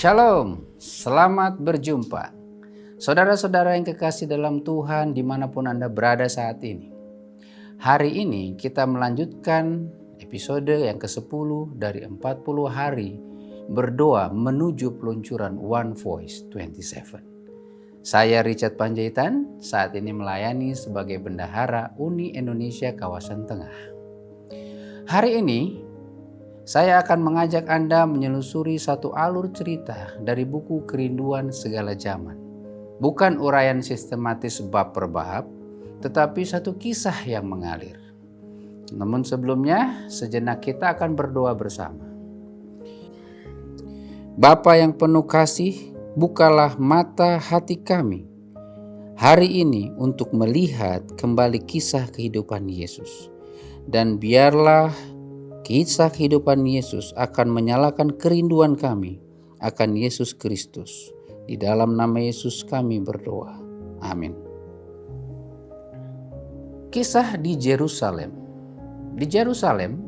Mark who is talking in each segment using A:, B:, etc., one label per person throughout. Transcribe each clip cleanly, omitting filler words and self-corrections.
A: Shalom, selamat berjumpa. Saudara-saudara yang kekasih dalam Tuhan dimanapun Anda berada saat ini. Hari ini kita melanjutkan episode yang ke-10 dari 40 hari berdoa menuju peluncuran One Voice 27. Saya Richard Panjaitan, saat ini melayani sebagai Bendahara Uni Indonesia Kawasan Tengah. Hari ini saya akan mengajak Anda menyelusuri satu alur cerita dari buku Kerinduan Segala Zaman. Bukan uraian sistematis bab per bab, tetapi satu kisah yang mengalir. Namun sebelumnya, sejenak kita akan berdoa bersama. Bapa yang penuh kasih, bukalah mata hati kami hari ini untuk melihat kembali kisah kehidupan Yesus. Dan biarlah kisah kehidupan Yesus akan menyalakan kerinduan kami akan Yesus Kristus. Di dalam nama Yesus kami berdoa. Amin. Kisah di Yerusalem. Di Yerusalem,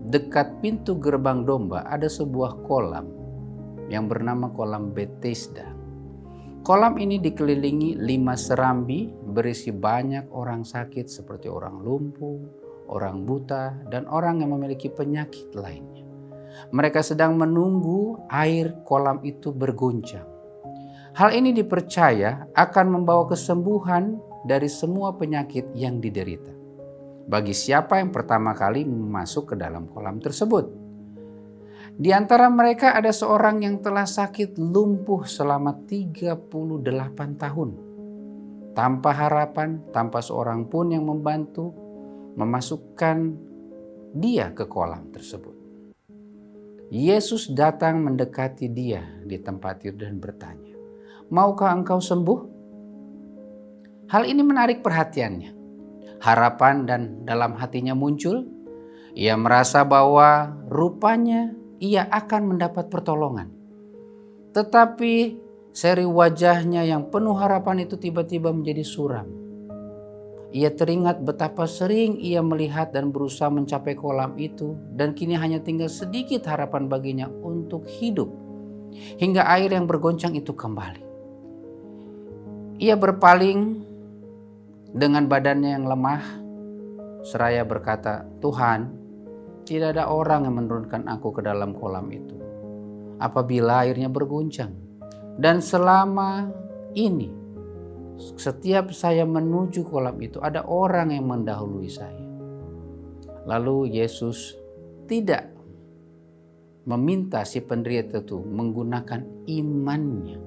A: dekat pintu gerbang domba ada sebuah kolam yang bernama kolam Bethesda. Kolam ini dikelilingi 5 serambi berisi banyak orang sakit seperti orang lumpuh, orang buta, dan orang yang memiliki penyakit lainnya. Mereka sedang menunggu air kolam itu berguncang. Hal ini dipercaya akan membawa kesembuhan dari semua penyakit yang diderita bagi siapa yang pertama kali masuk ke dalam kolam tersebut. Di antara mereka ada seorang yang telah sakit lumpuh selama 38 tahun. Tanpa harapan, tanpa seorang pun yang membantu memasukkan dia ke kolam tersebut. Yesus datang mendekati dia di tempat itu dan bertanya, "Maukah engkau sembuh?" Hal ini menarik perhatiannya. Harapan dan dalam hatinya muncul. Ia merasa bahwa rupanya ia akan mendapat pertolongan. Tetapi seri wajahnya yang penuh harapan itu tiba-tiba menjadi suram. Ia teringat betapa sering ia melihat dan berusaha mencapai kolam itu, dan kini hanya tinggal sedikit harapan baginya untuk hidup hingga air yang bergoncang itu kembali. Ia berpaling dengan badannya yang lemah seraya berkata, "Tuhan, tidak ada orang yang menurunkan aku ke dalam kolam itu apabila airnya berguncang. Dan selama ini, setiap saya menuju kolam itu ada orang yang mendahului saya." Lalu Yesus tidak meminta si penderita itu menggunakan imannya.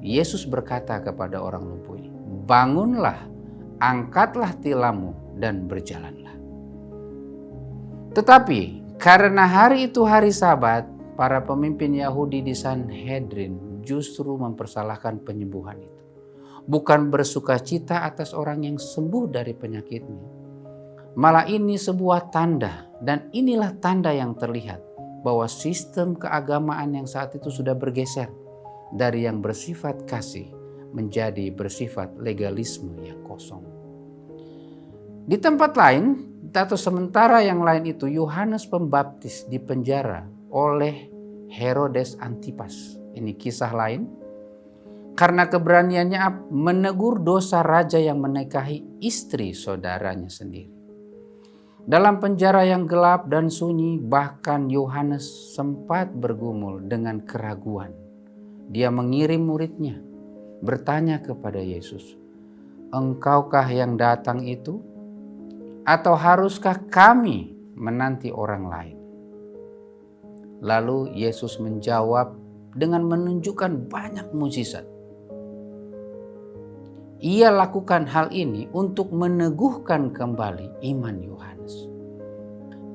A: Yesus berkata kepada orang lumpuh ini, "Bangunlah, angkatlah tilammu dan berjalanlah." Tetapi karena hari itu hari Sabat, para pemimpin Yahudi di Sanhedrin justru mempersalahkan penyembuhan itu. Bukan bersukacita atas orang yang sembuh dari penyakitnya. Malah ini sebuah tanda, dan inilah tanda yang terlihat bahwa sistem keagamaan yang saat itu sudah bergeser dari yang bersifat kasih menjadi bersifat legalisme yang kosong. Di tempat lain, atau sementara yang lain itu, Yohanes Pembaptis dipenjara oleh Herodes Antipas. Ini kisah lain. Karena keberaniannya menegur dosa raja yang menikahi istri saudaranya sendiri. Dalam penjara yang gelap dan sunyi, bahkan Yohanes sempat bergumul dengan keraguan. Dia mengirim muridnya bertanya kepada Yesus, "Engkaukah yang datang itu? Atau haruskah kami menanti orang lain?" Lalu Yesus menjawab dengan menunjukkan banyak mukjizat. Ia lakukan hal ini untuk meneguhkan kembali iman Yohanes.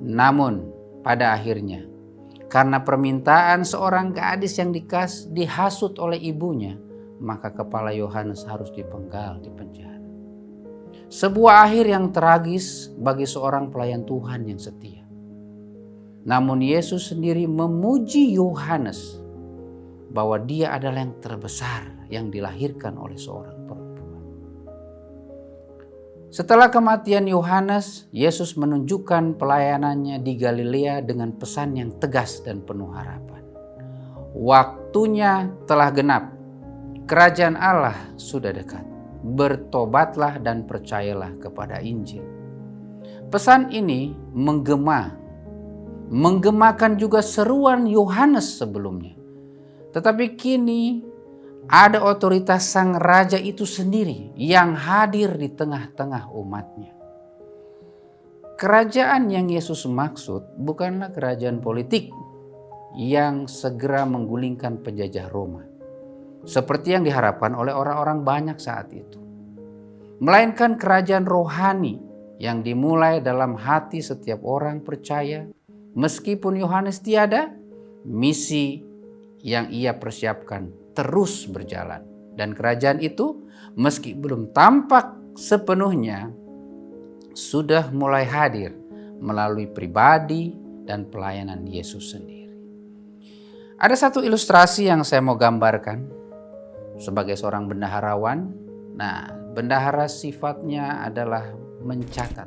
A: Namun pada akhirnya, karena permintaan seorang gadis yang dihasut oleh ibunya, maka kepala Yohanes harus dipenggal di penjara. Sebuah akhir yang tragis bagi seorang pelayan Tuhan yang setia. Namun Yesus sendiri memuji Yohanes bahwa dia adalah yang terbesar yang dilahirkan oleh seorang perempuan. Setelah kematian Yohanes, Yesus menunjukkan pelayanannya di Galilea dengan pesan yang tegas dan penuh harapan. Waktunya telah genap. Kerajaan Allah sudah dekat. Bertobatlah dan percayalah kepada Injil. Pesan ini menggemakan juga seruan Yohanes sebelumnya. Tetapi kini ada otoritas sang raja itu sendiri yang hadir di tengah-tengah umatnya. Kerajaan yang Yesus maksud bukanlah kerajaan politik yang segera menggulingkan penjajah Roma, seperti yang diharapkan oleh orang-orang banyak saat itu. Melainkan kerajaan rohani yang dimulai dalam hati setiap orang percaya. Meskipun Yohanes tiada, misi yang ia persiapkan terus berjalan. Dan kerajaan itu meski belum tampak sepenuhnya, sudah mulai hadir melalui pribadi dan pelayanan Yesus sendiri. Ada satu ilustrasi yang saya mau gambarkan sebagai seorang bendaharawan. Nah, bendahara sifatnya adalah mencatat,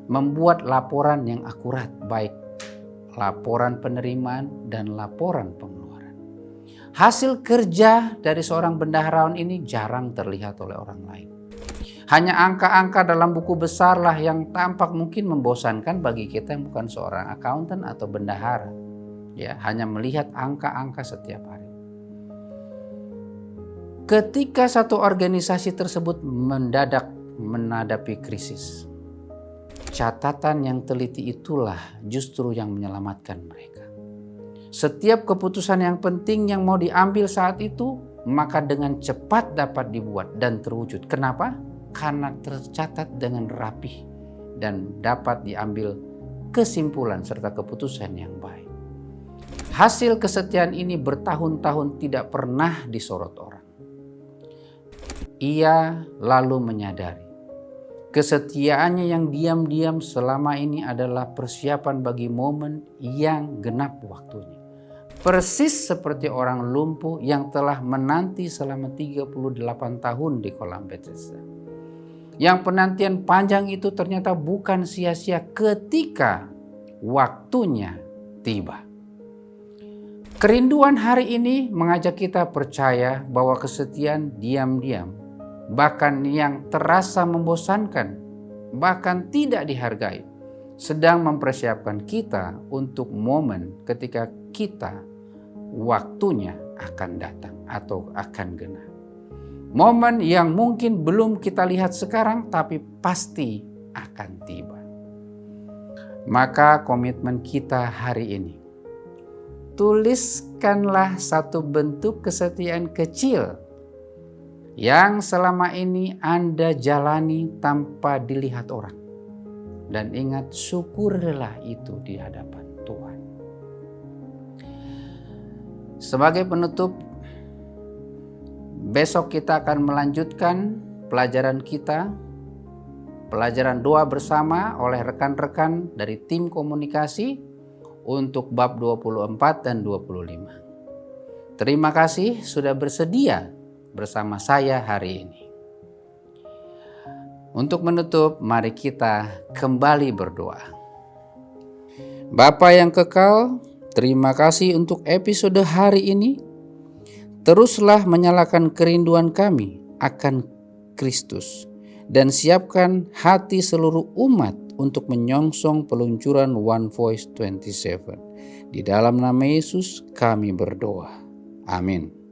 A: membuat laporan yang akurat, baik laporan penerimaan dan laporan pengeluaran. Hasil kerja dari seorang bendaharawan ini jarang terlihat oleh orang lain. Hanya angka-angka dalam buku besarlah yang tampak mungkin membosankan bagi kita yang bukan seorang akuntan atau bendahara. Ya, hanya melihat angka-angka setiap hari. Ketika satu organisasi tersebut mendadak menghadapi krisis, catatan yang teliti itulah justru yang menyelamatkan mereka. Setiap keputusan yang penting yang mau diambil saat itu, maka dengan cepat dapat dibuat dan terwujud. Kenapa? Karena tercatat dengan rapih dan dapat diambil kesimpulan serta keputusan yang baik. Hasil kesetiaan ini bertahun-tahun tidak pernah disorot orang. Ia lalu menyadari kesetiaannya yang diam-diam selama ini adalah persiapan bagi momen yang genap waktunya. Persis seperti orang lumpuh yang telah menanti selama 38 tahun di kolam Bethesda. Yang penantian panjang itu ternyata bukan sia-sia ketika waktunya tiba. Kerinduan hari ini mengajak kita percaya bahwa kesetiaan diam-diam, bahkan yang terasa membosankan, bahkan tidak dihargai, sedang mempersiapkan kita untuk momen ketika kita waktunya akan datang atau akan genap. Momen yang mungkin belum kita lihat sekarang tapi pasti akan tiba. Maka komitmen kita hari ini, tuliskanlah satu bentuk kesetiaan kecil yang selama ini Anda jalani tanpa dilihat orang. Dan ingat, syukurlah itu di hadapan Tuhan. Sebagai penutup, besok kita akan melanjutkan pelajaran kita, pelajaran doa bersama oleh rekan-rekan dari tim komunikasi untuk bab 24 dan 25. Terima kasih sudah bersedia bersama saya hari ini. Untuk menutup, mari kita kembali berdoa. Bapa yang kekal, terima kasih untuk episode hari ini. Teruslah menyalakan kerinduan kami akan Kristus dan siapkan hati seluruh umat untuk menyongsong peluncuran One Voice 27. Di dalam nama Yesus kami berdoa. Amin.